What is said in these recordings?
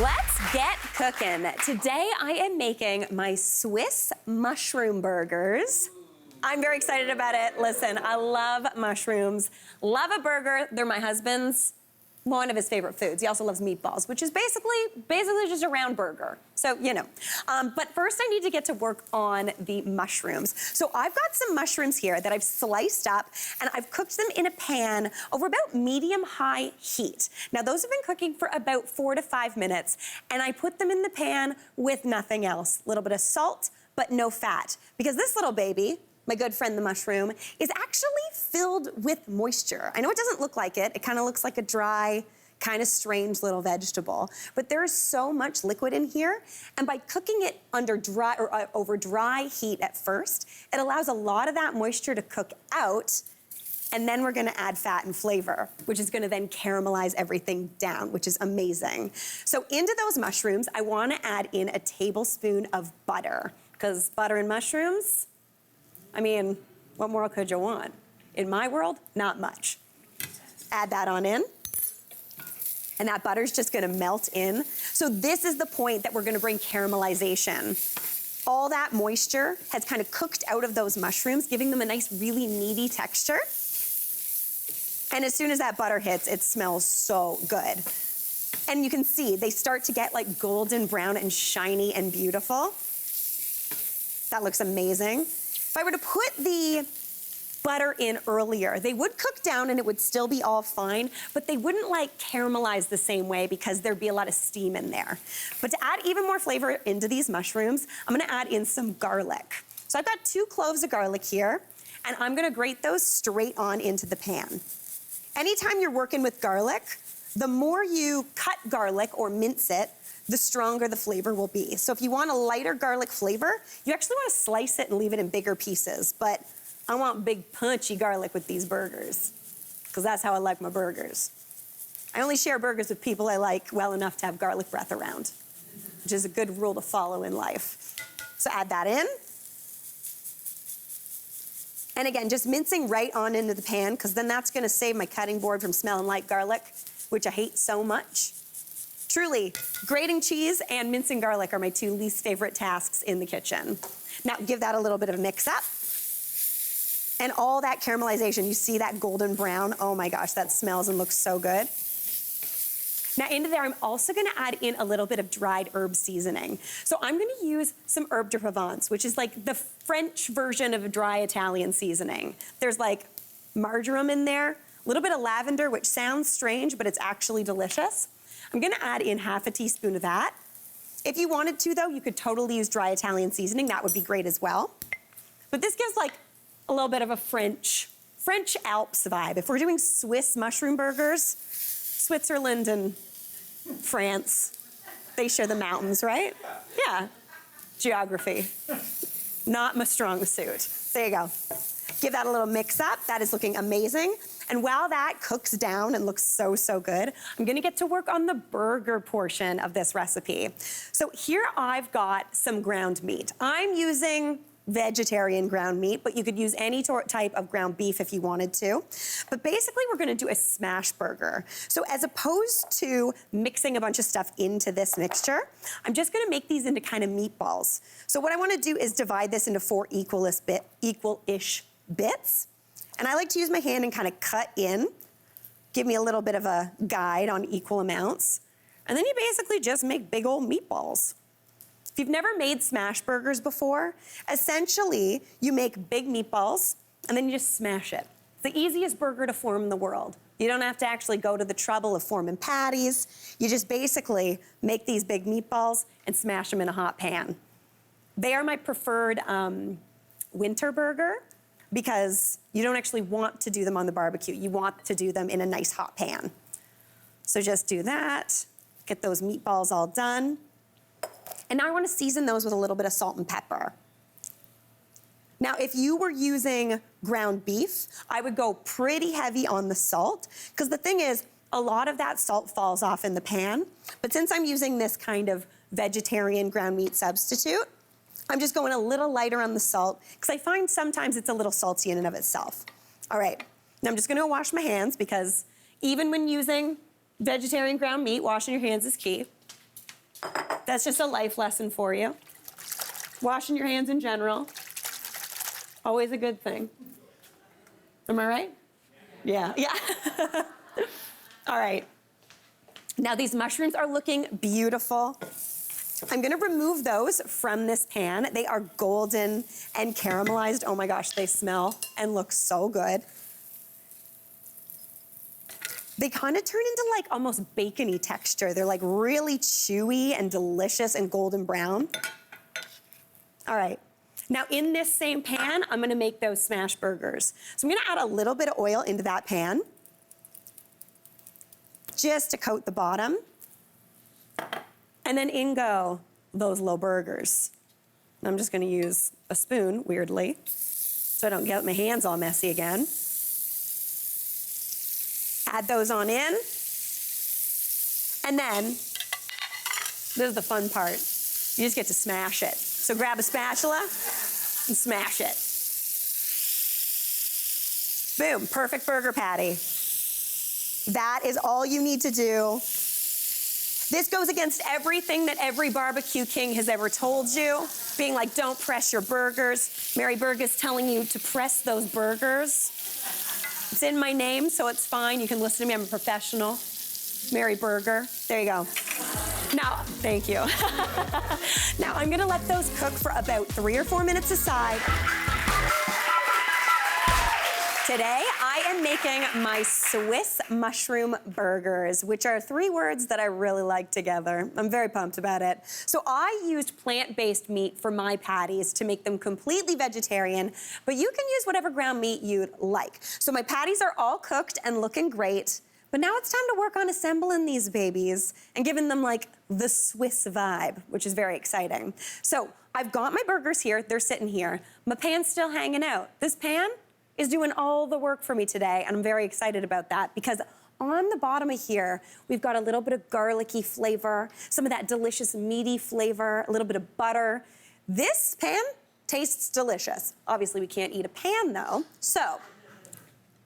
Let's get cooking. Today I am making my Swiss mushroom burgers. I'm very excited about it. Listen, I love mushrooms, love a burger. They're my husband's, one of his favorite foods. He also loves meatballs, which is basically just a round burger. So, you know. But first I need to get to work on the mushrooms. So I've got some mushrooms here that I've sliced up and I've cooked them in a pan over about medium-high heat. Now those have been cooking for about 4 to 5 minutes and I put them in the pan with nothing else. A little bit of salt, but no fat. Because this little baby, my good friend the mushroom, is actually filled with moisture. I know it doesn't look like it. It kind of looks like a dry, kind of strange little vegetable, but there is so much liquid in here, and by cooking it under dry or over dry heat at first, it allows a lot of that moisture to cook out, and then we're gonna add fat and flavor, which is gonna then caramelize everything down, which is amazing. So into those mushrooms, I wanna add in a tablespoon of butter, because butter and mushrooms, I mean, what more could you want? In my world, not much. Add that on in. And that butter's just gonna melt in. So this is the point that we're gonna bring caramelization. All that moisture has kind of cooked out of those mushrooms, giving them a nice, really meaty texture. And as soon as that butter hits, it smells so good. And you can see, they start to get like golden brown and shiny and beautiful. That looks amazing. If I were to put the butter in earlier, they would cook down and it would still be all fine, but they wouldn't like caramelize the same way because there'd be a lot of steam in there. But to add even more flavor into these mushrooms, I'm gonna add in some garlic. So I've got 2 cloves of garlic here, and I'm gonna grate those straight on into the pan. Anytime you're working with garlic, the more you cut garlic or mince it, the stronger the flavor will be. So if you want a lighter garlic flavor, you actually wanna slice it and leave it in bigger pieces. But I want big punchy garlic with these burgers, because that's how I like my burgers. I only share burgers with people I like well enough to have garlic breath around, which is a good rule to follow in life. So add that in. And again, just mincing right on into the pan, because then that's gonna save my cutting board from smelling like garlic, which I hate so much. Truly, grating cheese and mincing garlic are my 2 least favorite tasks in the kitchen. Now give that a little bit of a mix up. And all that caramelization, you see that golden brown? Oh my gosh, that smells and looks so good. Now into there, I'm also gonna add in a little bit of dried herb seasoning. So I'm gonna use some herb de Provence, which is like the French version of a dry Italian seasoning. There's like marjoram in there, a little bit of lavender, which sounds strange, but it's actually delicious. I'm gonna add in half a teaspoon of that. If you wanted to though, you could totally use dry Italian seasoning. That would be great as well. But this gives like a little bit of a French Alps vibe. If we're doing Swiss mushroom burgers, Switzerland and France, they share the mountains, right? Yeah, geography. Not my strong suit. There you go. Give that a little mix up. That is looking amazing. And while that cooks down and looks so, so good, I'm gonna get to work on the burger portion of this recipe. So here I've got some ground meat. I'm using vegetarian ground meat, but you could use any type of ground beef if you wanted to. But basically we're gonna do a smash burger. So as opposed to mixing a bunch of stuff into this mixture, I'm just gonna make these into kind of meatballs. So what I wanna do is divide this into 4 equal-ish bits. And I like to use my hand and kind of cut in, give me a little bit of a guide on equal amounts. And then you basically just make big old meatballs. If you've never made smash burgers before, essentially you make big meatballs and then you just smash it. It's the easiest burger to form in the world. You don't have to actually go to the trouble of forming patties. You just basically make these big meatballs and smash them in a hot pan. They are my preferred winter burger, because you don't actually want to do them on the barbecue. You want to do them in a nice hot pan. So just do that, get those meatballs all done. And now I wanna season those with a little bit of salt and pepper. Now, if you were using ground beef, I would go pretty heavy on the salt, because the thing is, a lot of that salt falls off in the pan. But since I'm using this kind of vegetarian ground meat substitute, I'm just going a little lighter on the salt, because I find sometimes it's a little salty in and of itself. All right, now I'm just gonna wash my hands, because even when using vegetarian ground meat, washing your hands is key. That's just a life lesson for you. Washing your hands in general, always a good thing. Am I right? Yeah. All right. Now these mushrooms are looking beautiful. I'm gonna remove those from this pan. They are golden and caramelized. Oh my gosh, they smell and look so good. They kind of turn into like almost bacony texture. They're like really chewy and delicious and golden brown. All right. Now in this same pan, I'm gonna make those smash burgers. So I'm gonna add a little bit of oil into that pan just to coat the bottom. And then in go those little burgers. I'm just gonna use a spoon, weirdly, so I don't get my hands all messy again. Add those on in. And then, this is the fun part. You just get to smash it. So grab a spatula and smash it. Boom, perfect burger patty. That is all you need to do. This goes against everything that every barbecue king has ever told you, being like, don't press your burgers. Mary Berg is telling you to press those burgers. It's in my name, so it's fine. You can listen to me, I'm a professional. Mary Berger, there you go. Now, thank you. Now I'm gonna let those cook for about 3 or 4 minutes aside. Today, I am making my Swiss mushroom burgers, which are 3 words that I really like together. I'm very pumped about it. So I used plant-based meat for my patties to make them completely vegetarian, but you can use whatever ground meat you'd like. So my patties are all cooked and looking great, but now it's time to work on assembling these babies and giving them like the Swiss vibe, which is very exciting. So I've got my burgers here, they're sitting here. My pan's still hanging out. This pan is doing all the work for me today, and I'm very excited about that because on the bottom of here, we've got a little bit of garlicky flavor, some of that delicious meaty flavor, a little bit of butter. This pan tastes delicious. Obviously, we can't eat a pan though. So,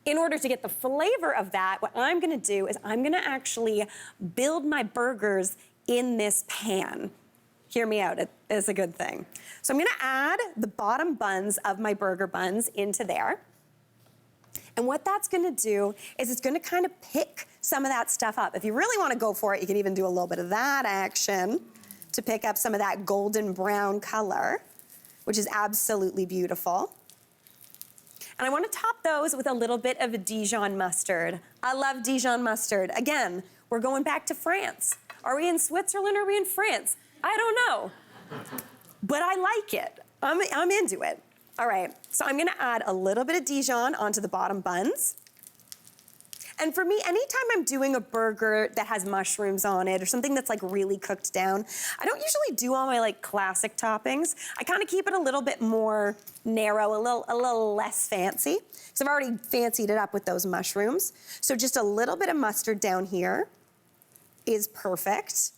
in order to get the flavor of that, what I'm gonna do is I'm gonna actually build my burgers in this pan. Hear me out, it is a good thing. So I'm gonna add the bottom buns of my burger buns into there. And what that's gonna do is it's gonna kind of pick some of that stuff up. If you really wanna go for it, you can even do a little bit of that action to pick up some of that golden brown color, which is absolutely beautiful. And I wanna top those with a little bit of Dijon mustard. I love Dijon mustard. Again, we're going back to France. Are we in Switzerland or are we in France? I don't know, but I like it. I'm into it. All right, so I'm gonna add a little bit of Dijon onto the bottom buns. And for me, anytime I'm doing a burger that has mushrooms on it or something that's like really cooked down, I don't usually do all my like classic toppings. I kind of keep it a little bit more narrow, a little less fancy. So I've already fancied it up with those mushrooms. So just a little bit of mustard down here is perfect.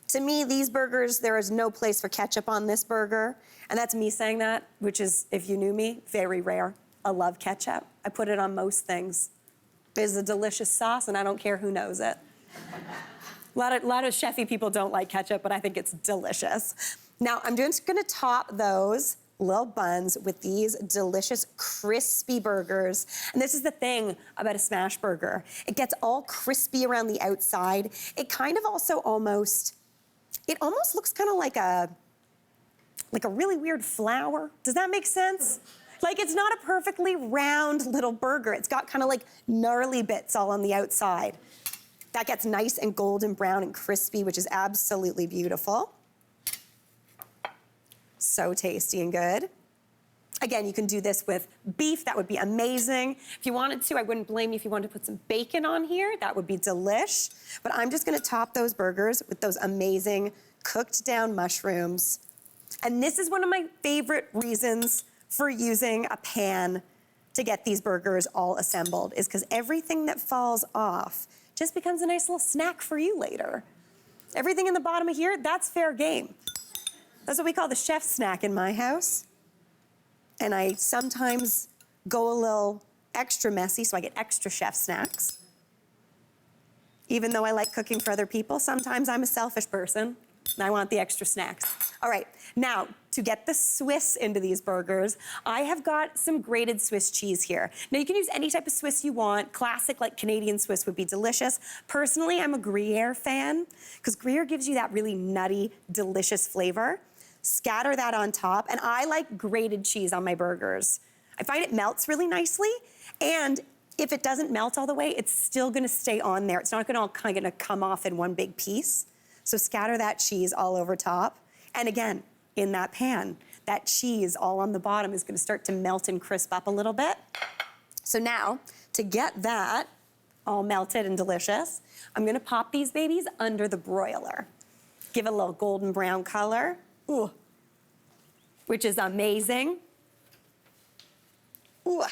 To me, these burgers, there is no place for ketchup on this burger. And that's me saying that, which is, if you knew me, very rare. I love ketchup. I put it on most things. It's a delicious sauce, and I don't care who knows it. A lot of chefy people don't like ketchup, but I think it's delicious. Now, I'm just gonna top those little buns with these delicious crispy burgers. And this is the thing about a smash burger. It gets all crispy around the outside. It kind of also almost looks kind of like a really weird flower. Does that make sense? Like it's not a perfectly round little burger. It's got kind of like gnarly bits all on the outside. That gets nice and golden brown and crispy, which is absolutely beautiful. So tasty and good. Again, you can do this with beef, that would be amazing. If you wanted to, I wouldn't blame you if you wanted to put some bacon on here, that would be delish. But I'm just gonna top those burgers with those amazing cooked down mushrooms. And this is one of my favorite reasons for using a pan to get these burgers all assembled, is because everything that falls off just becomes a nice little snack for you later. Everything in the bottom of here, that's fair game. That's what we call the chef snack in my house. And I sometimes go a little extra messy, so I get extra chef snacks. Even though I like cooking for other people, sometimes I'm a selfish person. I want the extra snacks. All right, now to get the Swiss into these burgers, I have got some grated Swiss cheese here. Now you can use any type of Swiss you want. Classic, like Canadian Swiss would be delicious. Personally, I'm a Gruyere fan because Gruyere gives you that really nutty, delicious flavor. Scatter that on top, and I like grated cheese on my burgers. I find it melts really nicely, and if it doesn't melt all the way, it's still gonna stay on there. It's not gonna all kind of come off in one big piece. So scatter that cheese all over top. And again, in that pan, that cheese all on the bottom is gonna start to melt and crisp up a little bit. So now, to get that all melted and delicious, I'm gonna pop these babies under the broiler. Give it a little golden brown color, ooh, which is amazing. Ooh.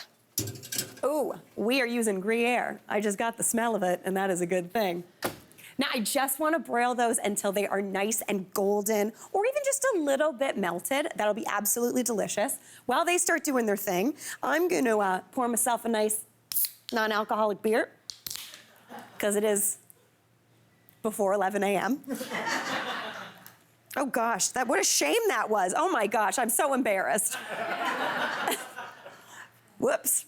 Ooh, we are using Gruyere. I just got the smell of it, and that is a good thing. Now, I just wanna broil those until they are nice and golden, or even just a little bit melted. That'll be absolutely delicious. While they start doing their thing, I'm gonna pour myself a nice non-alcoholic beer, because it is before 11 a.m. Oh gosh, what a shame that was. Oh my gosh, I'm so embarrassed. Whoops.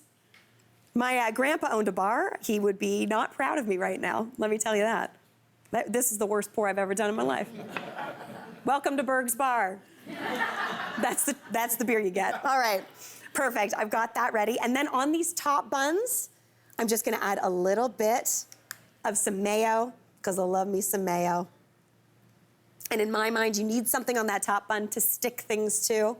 My grandpa owned a bar. He would be not proud of me right now, let me tell you that. This is the worst pour I've ever done in my life. Welcome to Berg's bar. That's the beer you get. All right, perfect, I've got that ready. And then on these top buns, I'm just gonna add a little bit of some mayo, because I love me some mayo. And in my mind, you need something on that top bun to stick things to.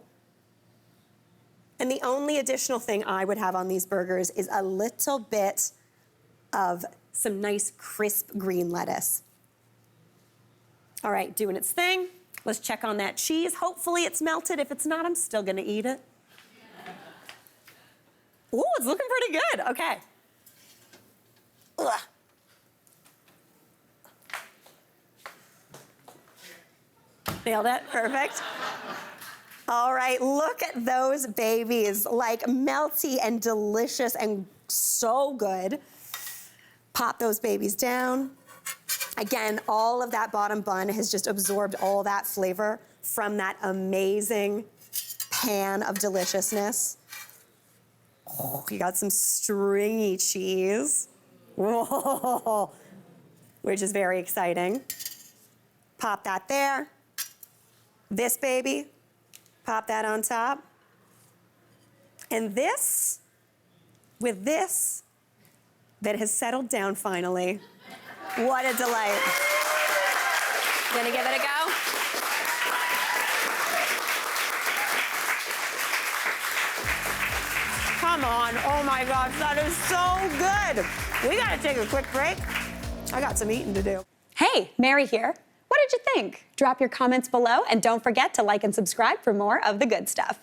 And the only additional thing I would have on these burgers is a little bit of some nice crisp green lettuce. All right, doing its thing. Let's check on that cheese. Hopefully it's melted. If it's not, I'm still gonna eat it. Ooh, it's looking pretty good, okay. Ugh. Nailed it, perfect. All right, look at those babies, like melty and delicious and so good. Pop those babies down. Again, all of that bottom bun has just absorbed all that flavor from that amazing pan of deliciousness. Oh, you got some stringy cheese. Whoa, which is very exciting. Pop that there. This baby, pop that on top. And this, with this, that has settled down finally. What a delight. Gonna give it a go? Come on, oh my gosh, that is so good. We gotta take a quick break. I got some eating to do. Hey, Mary here. What did you think? Drop your comments below and don't forget to like and subscribe for more of the good stuff.